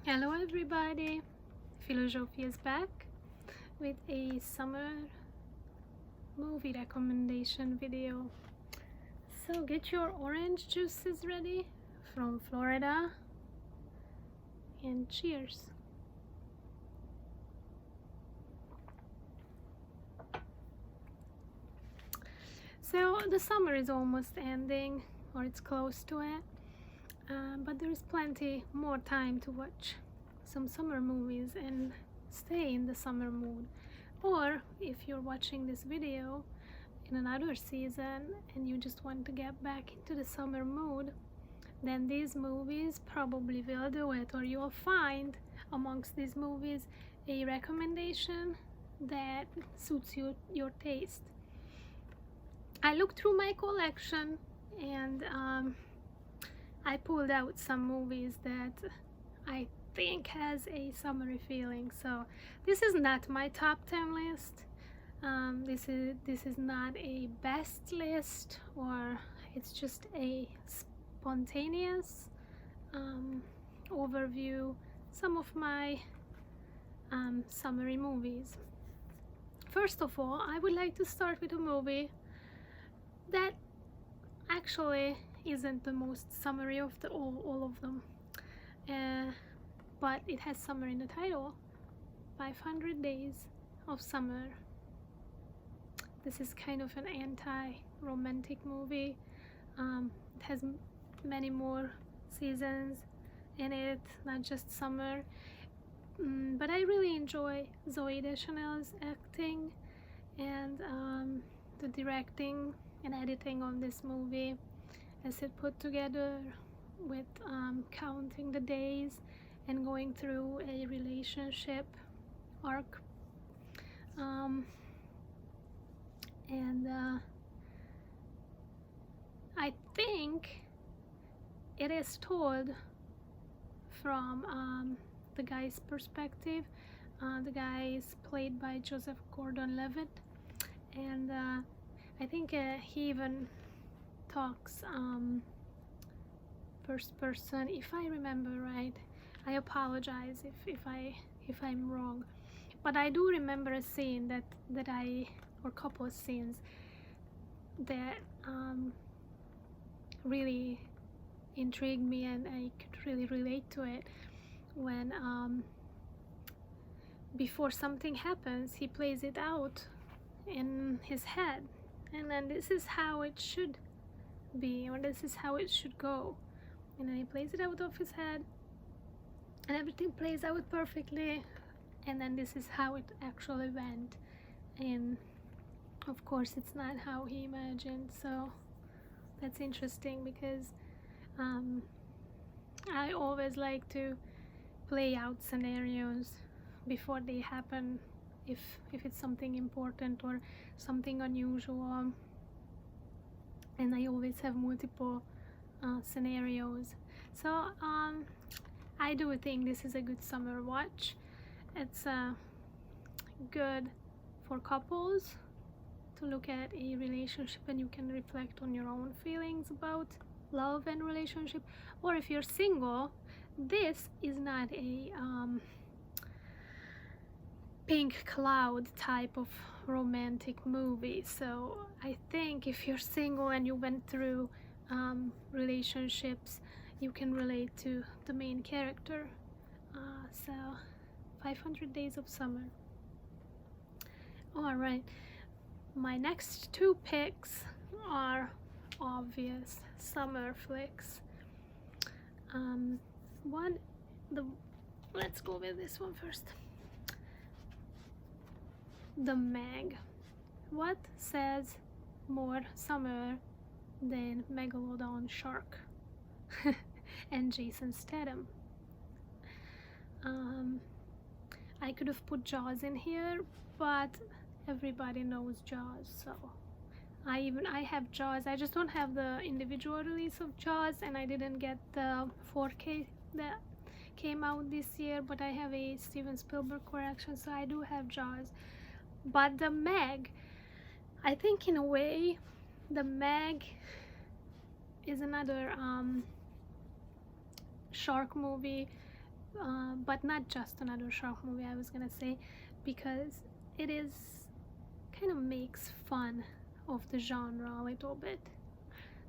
Hello everybody, Filozsofia is back with a summer movie recommendation video. So get your orange juices ready from Florida and cheers. So the summer is almost ending, or it's close to it, but there is plenty more time to watch some summer movies and stay in the summer mood. Or if you're watching this video in another season and you just want to get back into the summer mood, then these movies probably will do it, or you'll find amongst these movies a recommendation that suits your taste. I looked through my collection and I pulled out some movies that I think has a summery feeling. So this is not my top 10 list. This is not a best list, or it's just a spontaneous overview. Some of my summery movies. First of all, I would like to start with a movie that actually isn't the most summery of all of them, but it has summer in the title. 500 Days of Summer. This is kind of an anti-romantic movie. It has many more seasons in it, not just summer. But I really enjoy Zooey Deschanel's acting and the directing and editing of this movie, as it put together with counting the days and going through a relationship arc. I think it is told from the guy's perspective. The guy is played by Joseph Gordon-Levitt, and I think he even talks first person, if I remember right. I apologize if I'm wrong, but I do remember a scene or couple of scenes that really intrigued me, and I could really relate to it. When before something happens, he plays it out in his head, and then this is how it should be, or this is how it should go, and then he plays it out of his head and everything plays out perfectly, and then this is how it actually went. And of course it's not how he imagined. So that's interesting, because I always like to play out scenarios before they happen, if it's something important or something unusual, and I always have multiple scenarios. So I do think this is a good summer watch. It's good for couples to look at a relationship, and you can reflect on your own feelings about love and relationship. Or if you're single, this is not a pink cloud type of romantic movie. So I think if you're single and you went through relationships, you can relate to the main character. So 500 Days of Summer. All right, my next two picks are obvious summer flicks. Let's go with this one first. The Meg. What says more summer than Megalodon Shark and Jason Statham? I could have put Jaws in here, but everybody knows Jaws, so I have Jaws. I just don't have the individual release of Jaws, and I didn't get the 4K that came out this year, but I have a Steven Spielberg collection, so I do have Jaws. But the Meg, I think in a way, the Meg is another shark movie but not just another shark movie, I was gonna say, because it is kind of makes fun of the genre a little bit.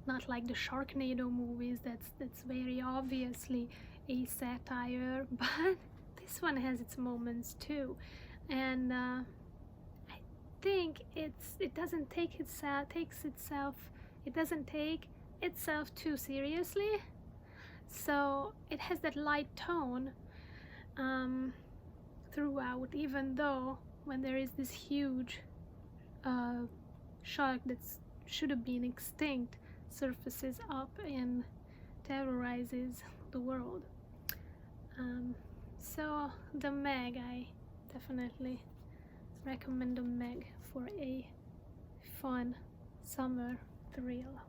Not like the Sharknado movies, that's very obviously a satire, but this one has its moments too, and I think it doesn't take itself too seriously, so it has that light tone throughout, even though when there is this huge shark that should have been extinct surfaces up and terrorizes the world. So the Meg, I definitely recommend the Meg for a fun summer thrill.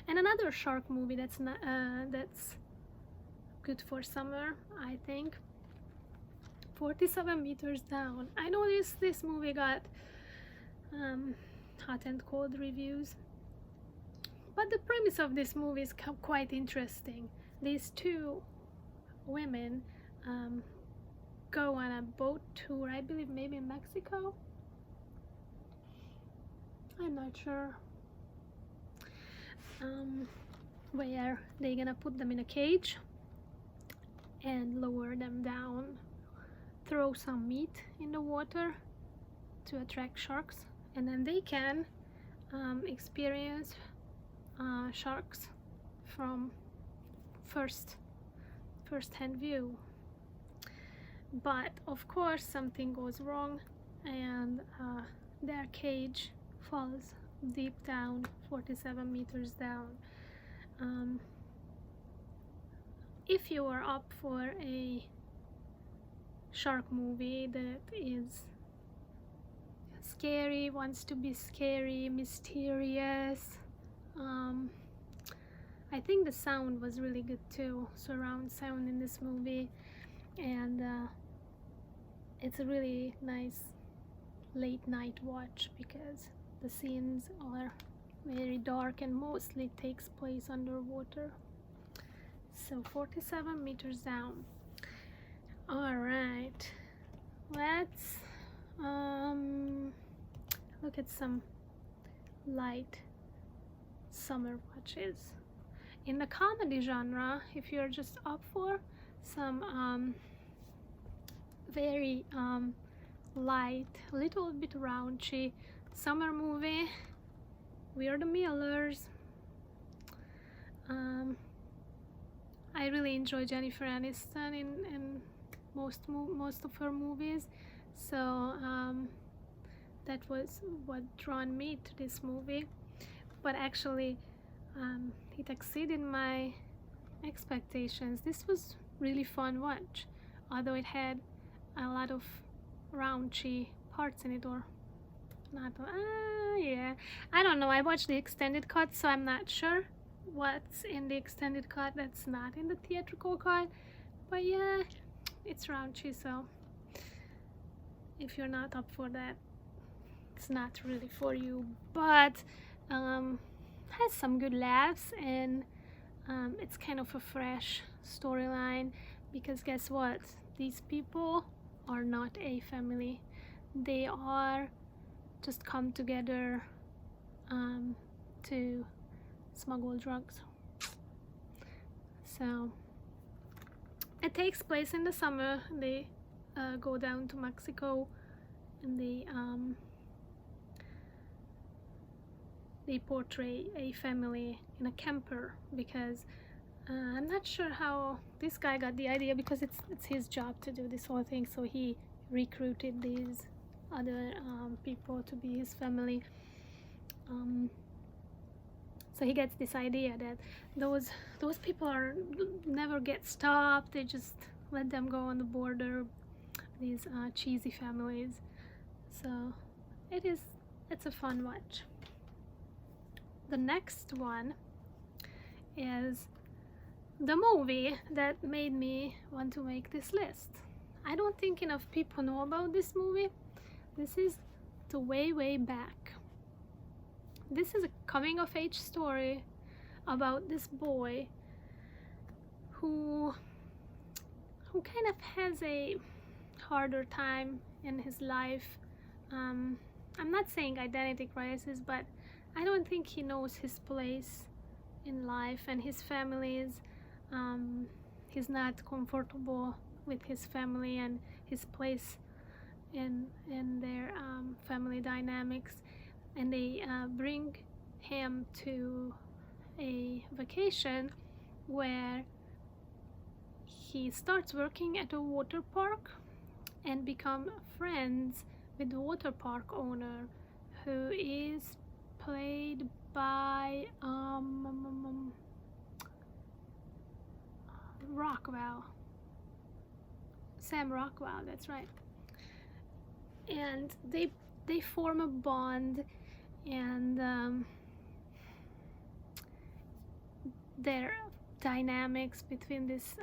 And another shark movie that's good for summer, I think, 47 Meters Down. I know this movie got hot and cold reviews, but the premise of this movie is quite interesting. These two women go on a boat tour, I believe maybe in Mexico, I'm not sure, where they're gonna put them in a cage and lower them down, throw some meat in the water to attract sharks, and then they can experience sharks from first-hand view. But of course something goes wrong, and their cage falls deep down, 47 meters down. If you are up for a shark movie that is scary, wants to be scary, mysterious, I think the sound was really good too, surround sound in this movie, and it's a really nice late night watch because the scenes are very dark and mostly takes place underwater. So 47 Meters Down. Alright, let's look at some light summer watches. In the comedy genre, if you're just up for some very light, little bit raunchy summer movie, We're the Millers. I really enjoy Jennifer Aniston in most of her movies, so that was what drawn me to this movie. But actually, it exceeded my expectations. This was really fun watch, although it had a lot of raunchy parts in it, or not. Yeah, I don't know. I watched the extended cut, so I'm not sure what's in the extended cut that's not in the theatrical cut. But yeah, it's raunchy, so if you're not up for that, it's not really for you. But has some good laughs, and it's kind of a fresh storyline, because guess what, these people are not a family. They are just come together to smuggle drugs. So it takes place in the summer. They go down to Mexico, and they portray a family in a camper, because I'm not sure how this guy got the idea, because it's his job to do this whole thing, so he recruited these other people to be his family. So he gets this idea that those people never get stopped. They just let them go on the border, these cheesy families. So it's a fun watch. The next one is the movie that made me want to make this list. I don't think enough people know about this movie. This is The Way Back. This is a coming of age story about this boy who who kind of has a harder time in his life. I'm not saying identity crisis, but I don't think he knows his place in life and his family's. He's not comfortable with his family and his place in their family dynamics, and they bring him to a vacation where he starts working at a water park and become friends with the water park owner, who is played by Sam Rockwell, that's right. And they form a bond, and their dynamics between this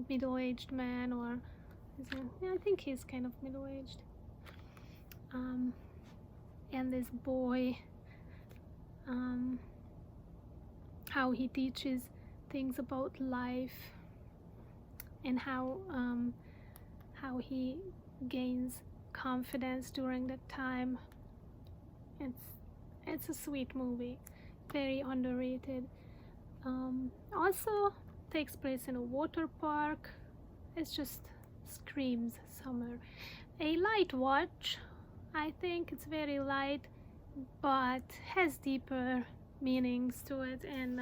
middle-aged man, or I think he's kind of middle-aged, and this boy, how he teaches things about life, and how he gains confidence during that time. It's a sweet movie, very underrated. Also takes place in a water park. It just screams summer. A light watch. I think it's very light, but has deeper meanings to it, and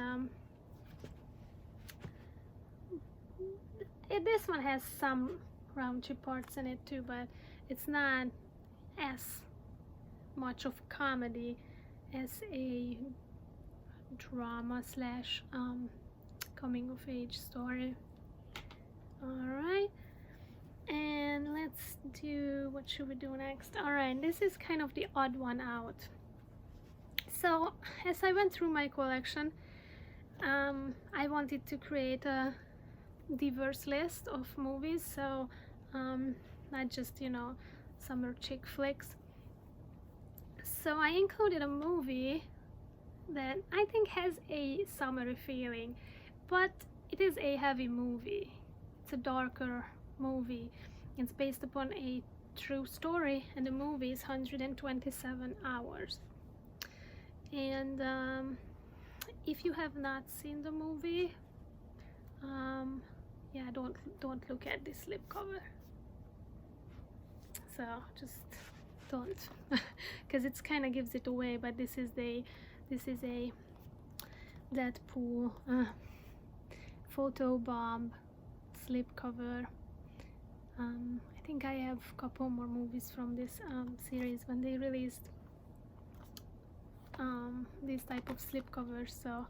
this one has some raunchy parts in it too, but it's not as much of comedy as a drama slash coming of age story. Alright, and let's do, what should we do next? Alright, this is kind of the odd one out. So as I went through my collection, I wanted to create a diverse list of movies, so not just, summer chick flicks. So I included a movie that I think has a summery feeling, but it is a heavy movie. It's a darker movie. It's based upon a true story, and the movie is 127 hours. And if you have not seen the movie, yeah, don't look at this slipcover. So just don't, because it kind of gives it away. But this is a Deadpool photobomb slipcover. I think I have a couple more movies from this series when they released these type of slipcovers, so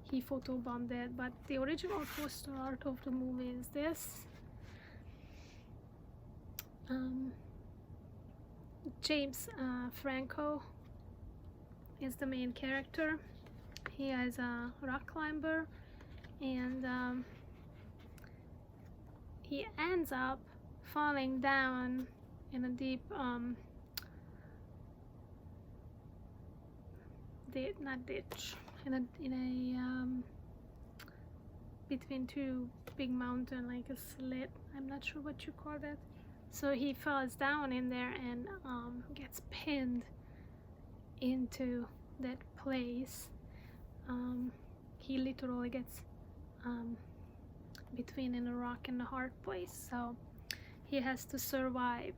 he photobombed it. But the original poster art of the movie is this. James Franco is the main character. He is a rock climber, and he ends up falling down in a deep between two big mountains, like a slit. I'm not sure what you call that. So he falls down in there and gets pinned into that place. He literally gets between in a rock and a hard place, so he has to survive.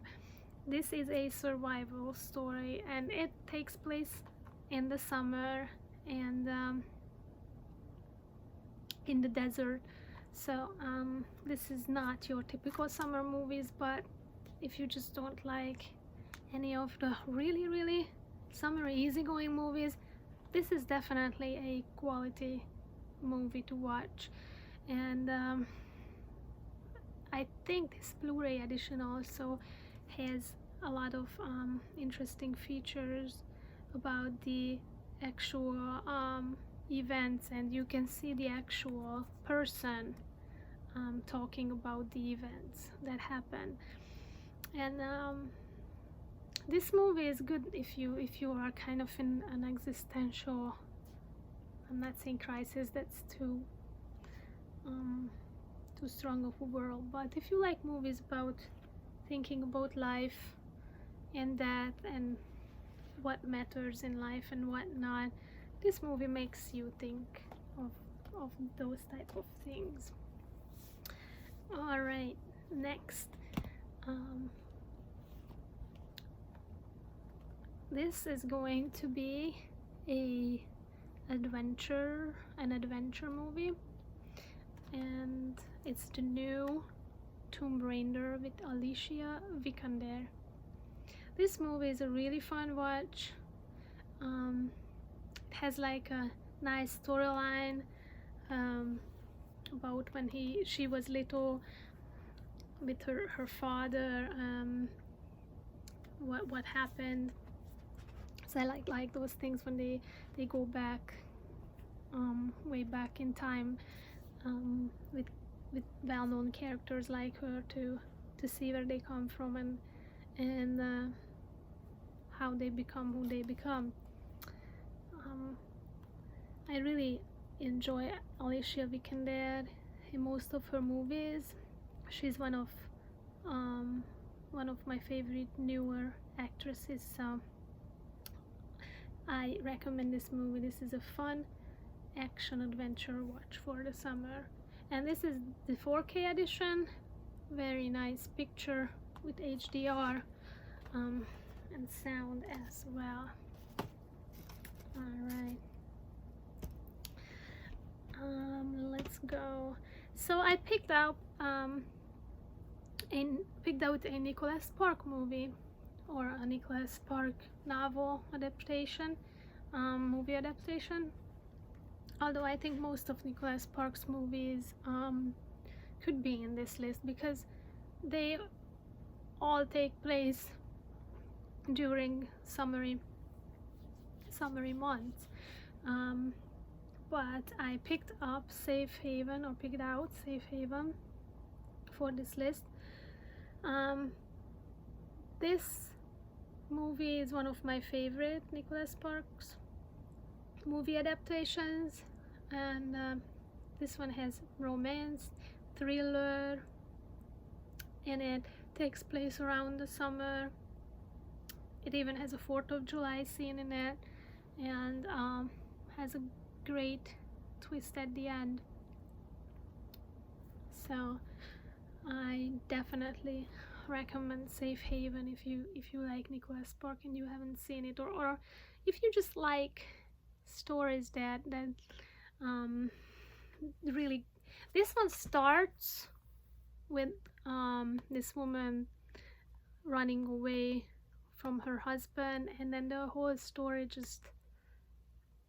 This is a survival story, and it takes place in the summer and in the desert. So this is not your typical summer movies, but if you just don't like any of the really summery easygoing movies, this is definitely a quality movie to watch. And I think this Blu-ray edition also has a lot of interesting features about the actual events, and you can see the actual person talking about the events that happen. And this movie is good if you are kind of in an existential, I'm not saying crisis, that's too too strong of a world. But if you like movies about thinking about life and death and what matters in life and what not, this movie makes you think of those type of things. All right, next. This is going to be an adventure movie, and it's the new Tomb Raider with Alicia Vikander. This movie is a really fun watch. It has like a nice storyline about when she was little with her father, what happened. So I like those things when they go back, way back in time, with well-known characters like her to see where they come from and how they become who they become. I really enjoy Alicia Vikander in most of her movies. She's one of my favorite newer actresses, so I recommend this movie. This is a fun action adventure watch for the summer, and this is the 4K edition. Very nice picture with HDR and sound as well. Alright, let's go. So I picked out a Nicholas Spark movie, or a Nicholas Spark novel adaptation, movie adaptation. Although I think most of Nicholas Spark's movies could be in this list because they all take place during summery months. But I picked out Safe Haven for this list. This movie is one of my favorite Nicholas Sparks movie adaptations, and this one has romance, thriller, and it takes place around the summer. It even has a 4th of July scene in it, and has a great twist at the end. So I definitely recommend Safe Haven if you like Nicholas Spark and you haven't seen it, or if you just like stories that really. This one starts with this woman running away from her husband, and then the whole story just,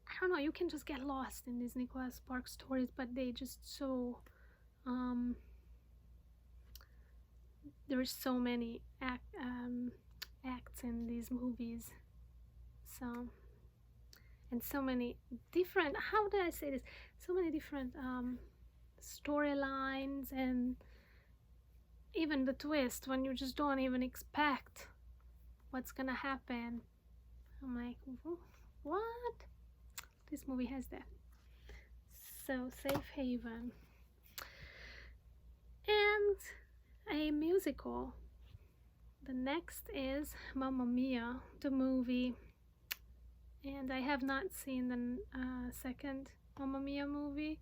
I don't know, you can just get lost in these Nicholas Spark stories, but they just so there's so many acts in these movies, so, and so many different, how did I say this, so many different storylines, and even the twist when you just don't even expect what's gonna happen. I'm like, what? This movie has that. So Safe Haven. And a musical. The next is Mamma Mia, the movie, and I have not seen the second Mamma Mia movie.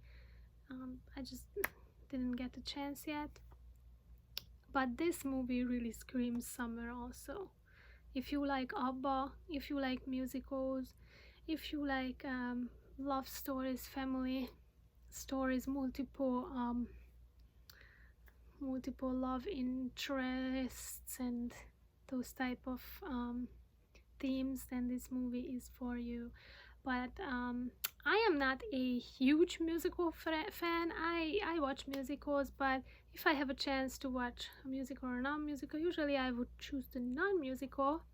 I just didn't get the chance yet, but this movie really screams summer also. If you like ABBA, if you like musicals, if you like love stories, family stories, multiple love interests and those type of themes, then this movie is for you. But I am not a huge musical fan. I watch musicals, but if I have a chance to watch a musical or a non-musical, usually I would choose the non-musical.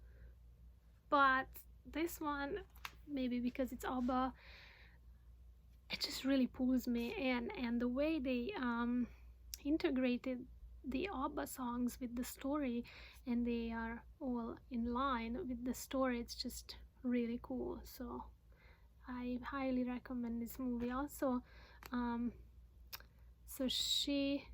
But this one, maybe because it's ABBA, it just really pulls me in, and the way they integrated the ABBA songs with the story, and they are all in line with the story, it's just really cool. So I highly recommend this movie also. So she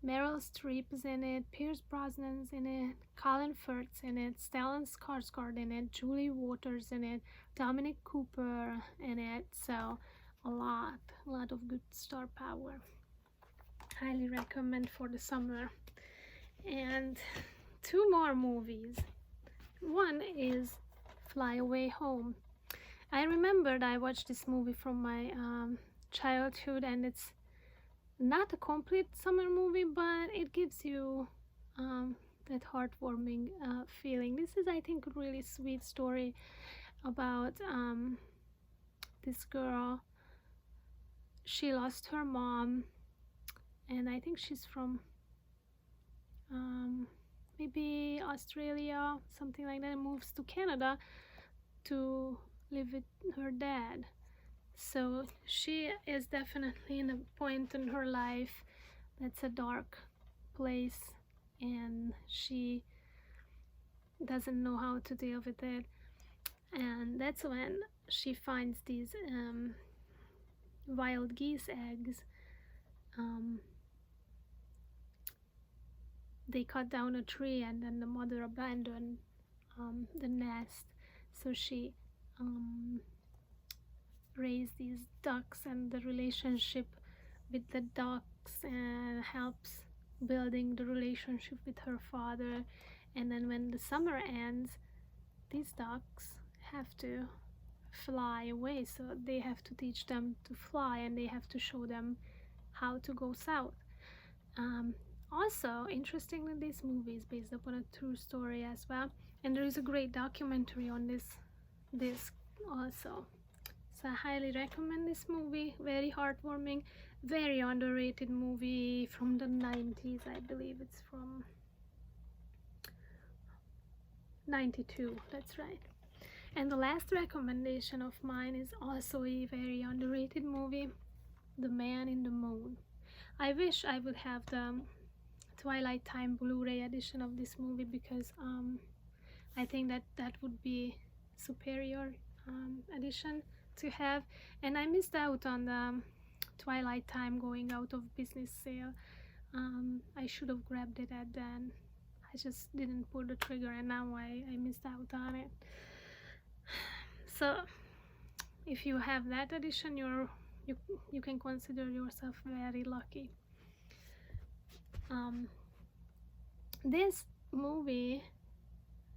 Meryl Streep is in it, Pierce Brosnan's in it, Colin Firth's in it, Stellan Skarsgård in it, Julie Waters in it, Dominic Cooper in it. So a lot of good star power. Highly recommend for the summer. And two more movies. One is Fly Away Home. I remembered I watched this movie from my childhood, and it's not a complete summer movie, but it gives you that heartwarming feeling. This is, I think, a really sweet story about this girl. She lost her mom, and I think she's from maybe Australia, something like that, and moves to Canada to live with her dad. So she is definitely in a point in her life that's a dark place, and she doesn't know how to deal with it. And that's when she finds these wild geese eggs. They cut down a tree, and then the mother abandoned the nest. So she raised these ducks, and the relationship with the ducks helps building the relationship with her father. And then when the summer ends, these ducks have to fly away, so they have to teach them to fly, and they have to show them how to go south. Also, interestingly, this movie is based upon a true story as well, and there is a great documentary on this also. So I highly recommend this movie. Very heartwarming, very underrated movie from the 90s. I believe it's from 92, that's right. And the last recommendation of mine is also a very underrated movie, The Man in the Moon. I wish I would have the Twilight Time Blu-ray edition of this movie, because I think that would be superior edition to have, and I missed out on the Twilight Time going out of business sale. I should have grabbed it at then. I just didn't pull the trigger, and now I missed out on it. So if you have that edition, you can consider yourself very lucky. This movie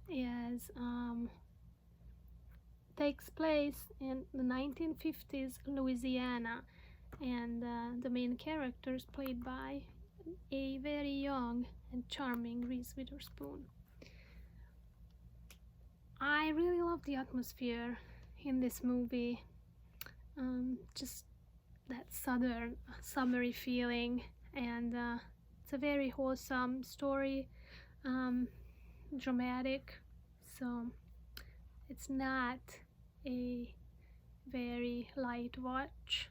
is takes place in the 1950s Louisiana, and the main character is played by a very young and charming Reese Witherspoon. I really love the atmosphere in this movie, just that southern summery feeling, and it's a very wholesome story, dramatic, so it's not a very light watch,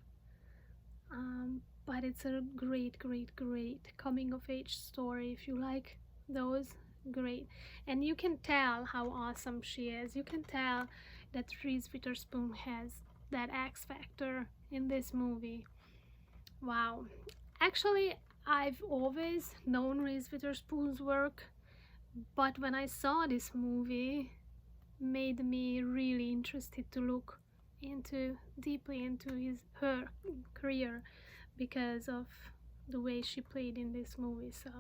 but it's a great coming of age story. If you like those, great. And you can tell how awesome she is. You can tell that Reese Witherspoon has that X factor in this movie. Wow. Actually, I've always known Reese Witherspoon's work, but when I saw this movie, made me really interested to look deeply into her career, because of the way she played in this movie. So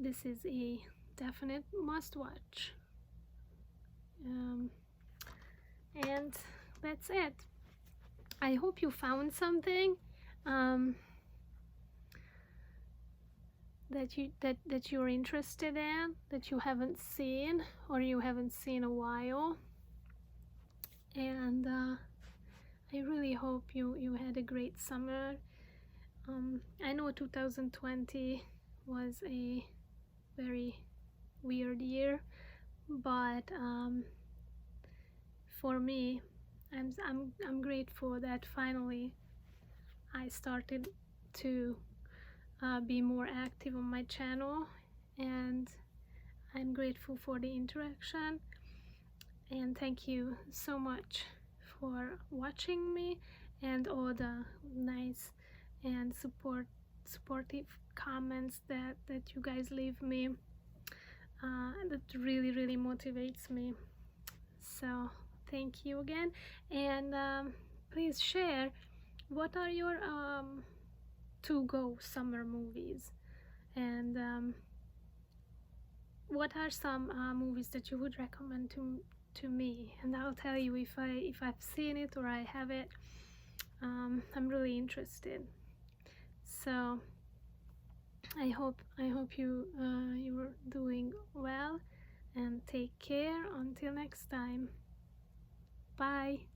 this is a definite must watch, and that's it. I hope you found something that you're interested in, that you haven't seen or you haven't seen a while, and I really hope you had a great summer. I know 2020 was a very weird year, but for me, I'm grateful that finally I started to be more active on my channel, and I'm grateful for the interaction, and thank you so much for watching me and all the nice and support supportive comments that you guys leave me. That really motivates me. So thank you again, and please share what are your to-go summer movies, and what are some movies that you would recommend to me, and I'll tell you if I've seen it or I have it. I'm really interested. So I hope you're doing well, and take care until next time. Bye.